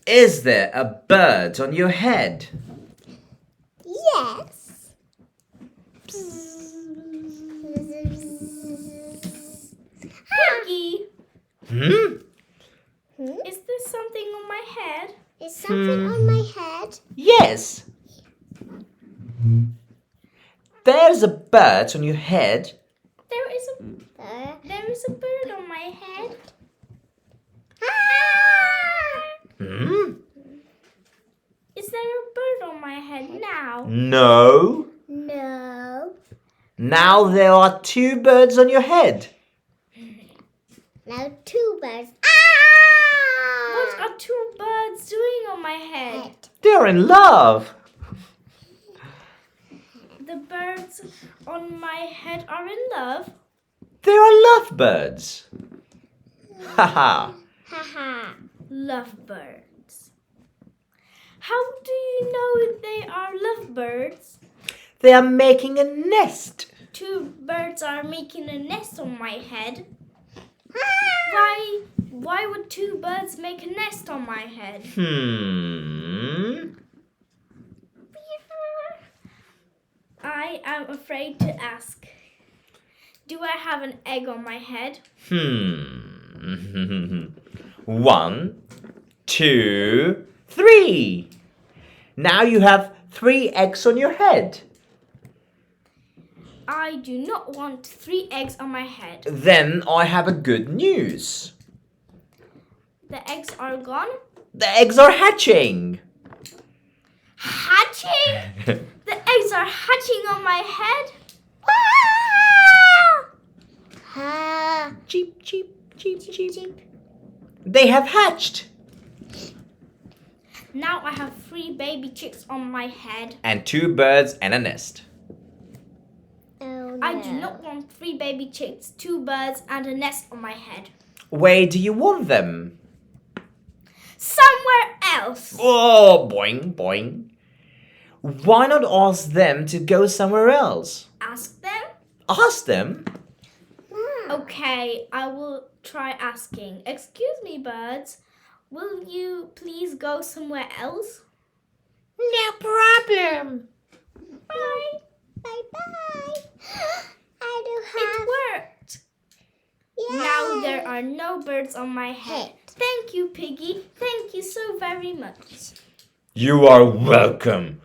Is there a bird on your head? Yes. Piggy, Hmm? is there something on my head? Is something on my head? Yes. There's a bird on your head. There is a bird on my head. Hmm? Is there a bird on my head now? No. No. Now there are two birds on your head. Now two birds. What are two birds doing on my head? They're in love. The birds on my head are in love. They are lovebirds. Haha. Haha. Lovebirds. How do you know they are lovebirds? They are making a nest. Two birds are making a nest on my head. Why would two birds make a nest on my head? I am afraid to ask. Do I have an egg on my head? 1, 2, 3. Now you have 3 eggs on your head. I do not want 3 eggs on my head. Then I have a good news. The eggs are gone. The eggs are hatching. Hatching? The eggs are hatching on my head. Cheep, cheep, cheep, cheep. They have hatched. Now I have 3 baby chicks on my head. And 2 birds and a nest. Oh, no. I do not want 3 baby chicks, 2 birds, and a nest on my head. Where do you want them? Somewhere else. Oh, boing, boing. Why not ask them to go somewhere else? Ask them. Ask them? Okay, I will try asking. Excuse me, birds. Will you please go somewhere else? No problem. Bye. Bye-bye. I do It have... worked. Now there are no birds on my head. Thank you, Piggy. Thank you so very much. You are welcome.